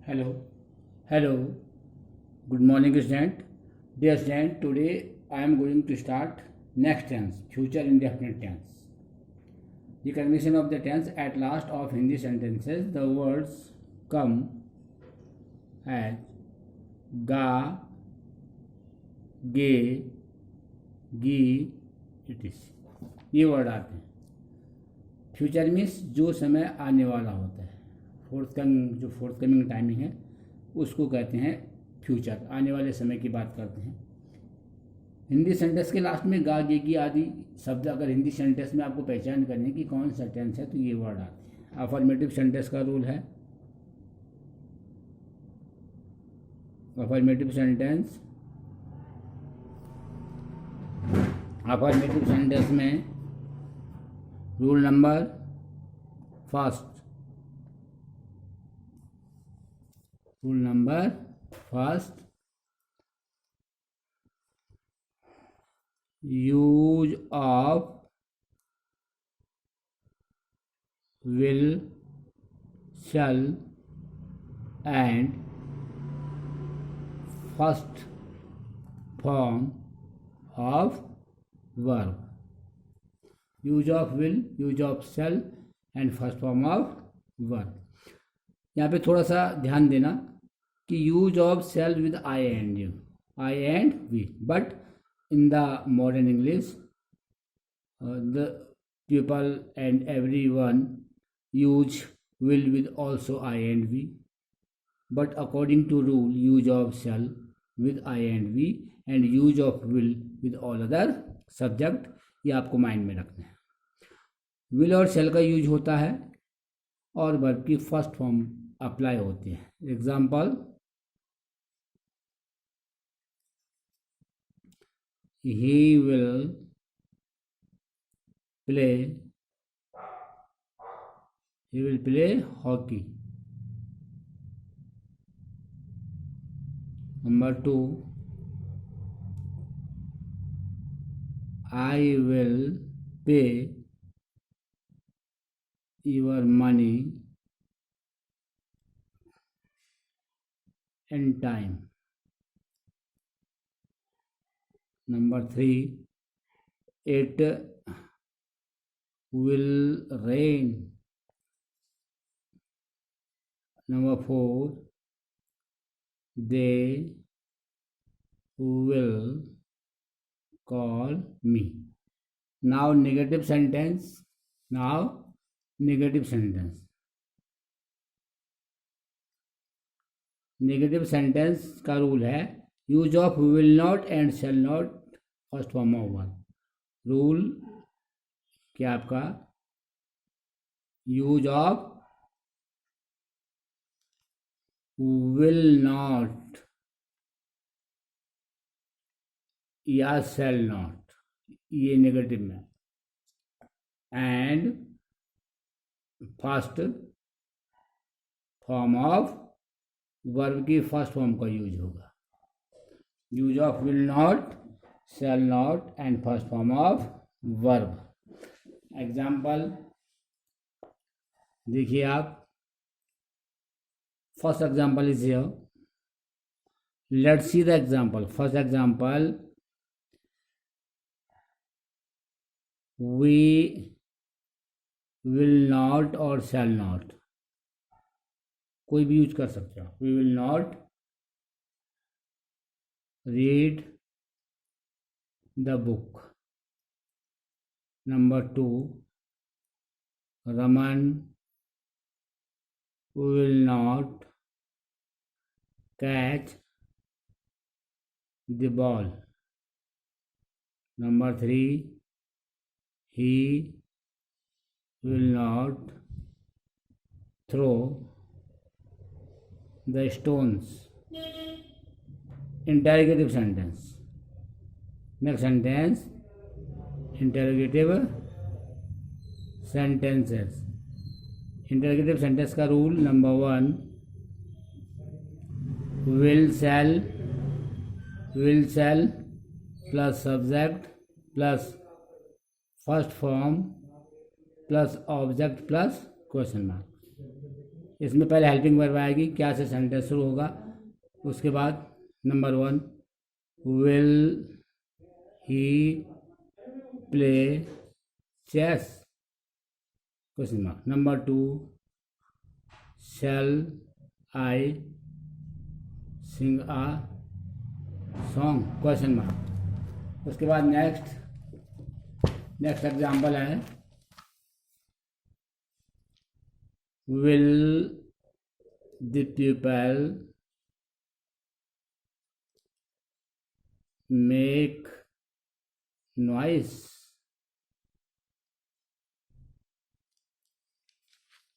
Hello, hello. Good morning, student. Dear student, today I am going to start next tense, future indefinite tense. The condition of the tense at last of Hindi sentences, the words come as ga, गे, गी, it is ये word आते हैं. Future means जो समय आने वाला होता है. फोर्थ कमिंग टाइमिंग है उसको कहते हैं फ्यूचर. आने वाले समय की बात करते हैं. हिंदी सेंटेंस के लास्ट में गा, गे, गी आदि शब्द अगर हिंदी सेंटेंस में आपको पहचान करने की कौन सा टेंस है तो ये वर्ड आते हैं. अफर्मेटिव सेंटेंस का रूल है. अफर्मेटिव सेंटेंस में rule number first use of will, shall and first form of verb. Use of will, use of shall and first form of verb. यहाँ पे थोड़ा सा ध्यान देना कि use of shall with I and you, I and we, but in the modern English the people and everyone use will with also I and we, but according to rule use of shall with I and we and use of will with all other subject. ये आपको mind में रखना है. Will और shall का use होता है और वर्ब की फर्स्ट फॉर्म अप्लाई होती है. Example, he will play hockey. Number 2, I will pay your money in time. Number 3, it will rain. Number 4, they will call me. Now negative sentence. Negative sentence का rule है use of will not and shall not first form of verb. Rule क्या आपका? Use of will not या shall not, ये negative में, and first form of verb की first form का use होगा. Use of will not, shall not and first form of verb. Example देखिए आप. First example is here. Let's see the example. First example, we will not और shall not, कोई भी use कर सकते हो. we will not read the book. Number 2, Raman will not catch the ball. Number 3, he will not throw the stones. Interrogative sentence. Next sentence, interrogative sentences. Interrogative sentence का rule number 1, will shall plus subject plus first form plus object plus question mark. इसमें पहले helping verb आएगी, क्या से sentence शुरू होगा। उसके बाद number 1 will he play chess, question mark. Number 2 shall I sing a song, question mark. उसके बाद नेक्स्ट एग्जाम्पल है will the people make noise,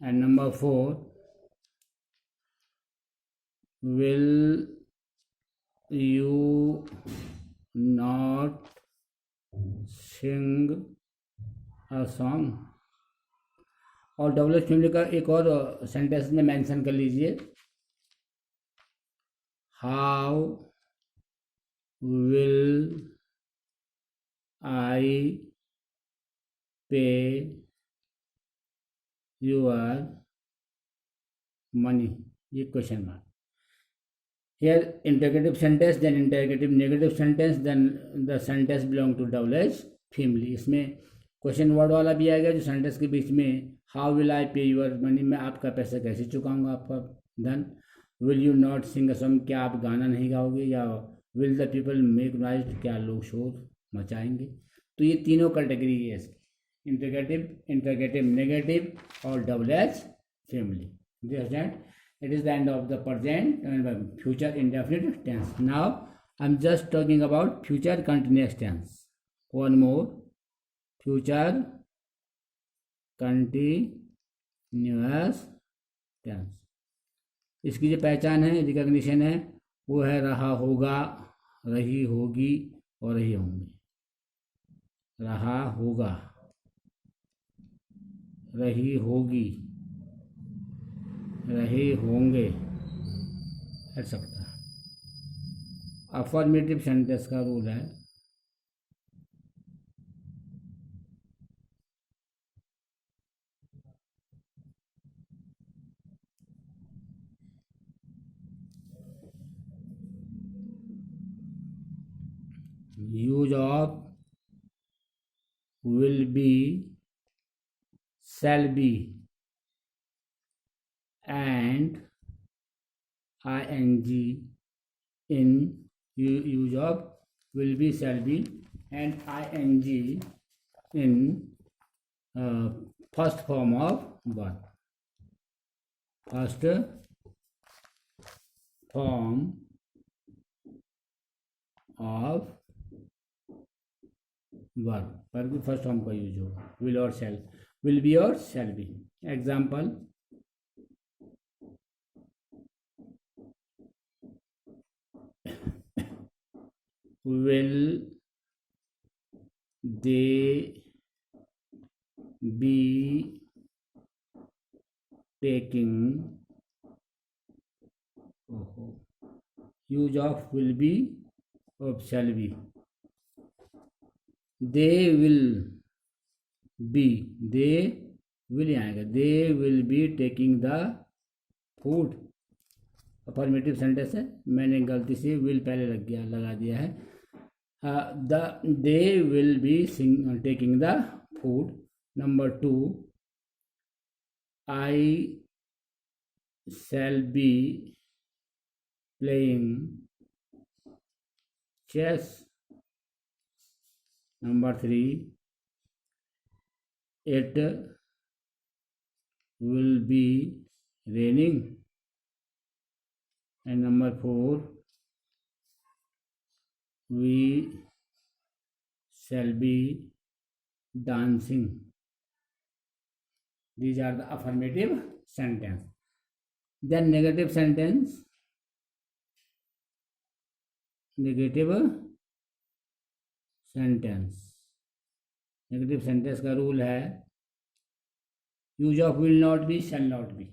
and number 4 will you not sing a song। और double H family का एक और sentence में mention कर लीजिए, हाउ विल आई पे यूर मनी, ये question mark. Here interrogative sentence, then interrogative negative sentence, then the sentence belong to double H family। इसमें क्वेश्चन वर्ड वाला भी आएगा जो सेंटेंस के बीच में, हाउ विल आई पे यूर मनी, मैं आपका पैसा कैसे चुकाऊंगा, आपका धन। Will you not sing a song, क्या आप गाना नहीं गाओगे, या will the people make noise, क्या लोग शोर मचाएंगे। तो ये तीनों कैटेगरी है इसकी, इंटरगेटिव नेगेटिव और double H family. It is the end of the present and future indefinite tense. Now I'm just talking about future continuous tense. One more, future continuous tense। इसकी जो पहचान है, रिकॉग्निशन है, वो है रहा होगा, रही होगी और रही होंगे। रहा होगा, रही होगी, रहे होंगे, एक्सेट्रा। अफर्मेटिव सेंटेंस का रूल है use of will be, shall B and ing in use of will be, shall be and ing in first form of verb। first form of verb पर भी फर्स्ट फॉर्म का use होगा, will और shall, will be और shall be। Example, will they be taking, use of will be of shall be। they will be, they will आएगा, they will be taking the food। Affirmative sentence है, मैंने गलती से will पहले लगा दिया है। They will be taking the food. Number 2 I shall be playing chess. Number 3 it will be raining. And number 4 we shall be dancing। These are the affirmative sentence। Then negative sentence, negative sentence का rule है use of will not B, shall not be.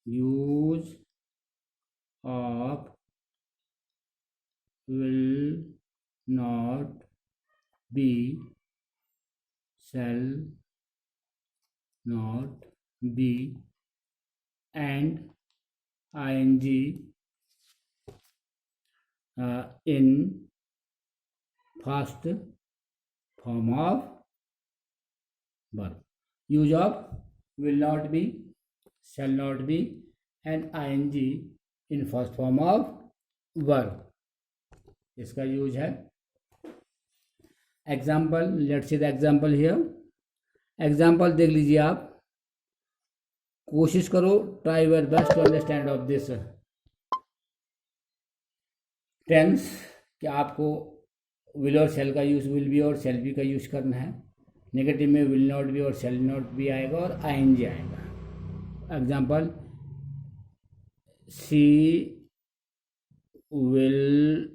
Use of will not be, shall not be and ing in first form of verb. Use of will not be, shall not be, and ing in first form of verb. इसका use है. Example, let's see the example here. Example देख लीजिए आप. कोशिश करो, try your best to understand of this tense कि आपको will और शेल का यूज, विल बी और शेल बी का यूज करना है. नेगेटिव में विल नॉट बी और शेल नॉट बी आएगा और आईएनजी आएगा. Example, she will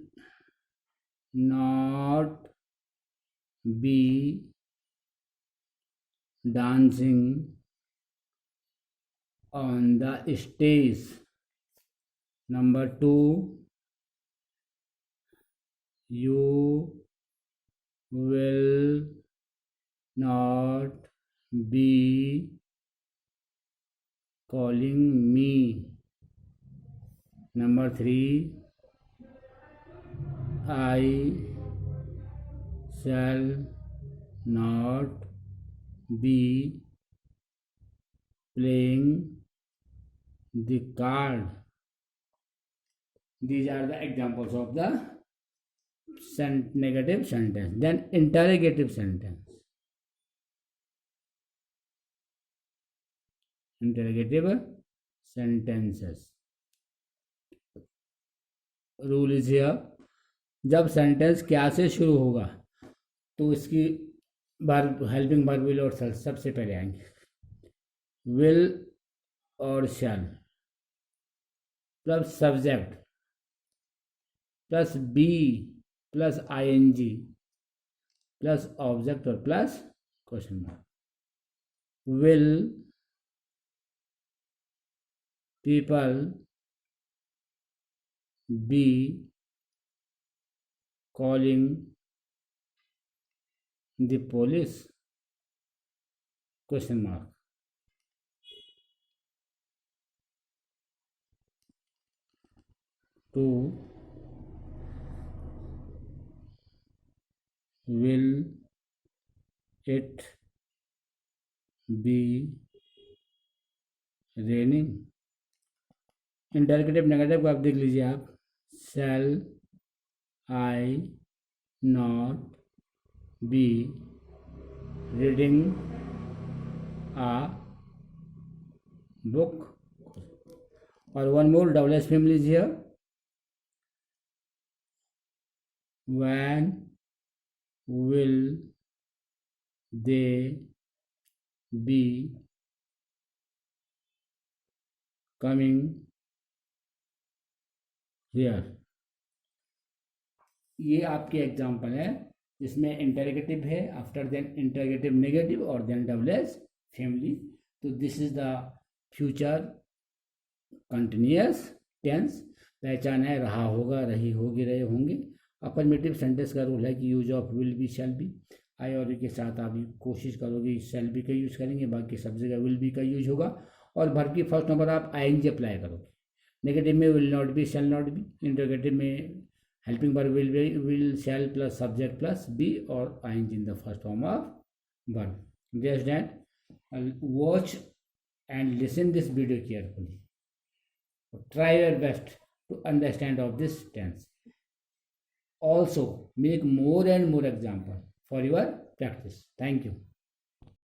not be dancing on the stage. Number 2, you will not be calling me. Number 3, I shall not be playing the card. These are the examples of the negative sentence. Then interrogative sentence. Interrogative sentences. Rule is here. जब sentence क्या से शुरू होगा तो इसकी verb, helping verb will और शैल सबसे पहले आएंगे. विल और shall plus subject plus be plus ING plus object और plus question mark. Will people be calling the police? Question mark. 2, will it be raining? Interrogative negative को आप देख लीजिए आप. shall I not be reading a book? और one more double S family is here. When will they be coming here? ये आपके example है जिसमें इंटरगेटिव है, आफ्टर देन इंटरगेटिव नेगेटिव और देन डबल एस फैमिली. तो this is the future continuous tense. पहचान है, रहा होगा, रही होगी, रहे होंगे. अफर्मेटिव सेंटेंस का रूल है कि use of will be shall be. I और के साथ आप कोशिश करोगे शैल बी का यूज करेंगे, बाकी सब जगह विल बी का यूज होगा. और भर की फर्स्ट नंबर आप आईएनजी अप्लाई करोगे. नेगेटिव में will not B, shall not be. Interrogative में helping verb will, shall plus subject plus be or ing in the first form of verb. Just that, watch and listen this video carefully. Try your best to understand of this tense. Also, make more and more example for your practice. Thank you.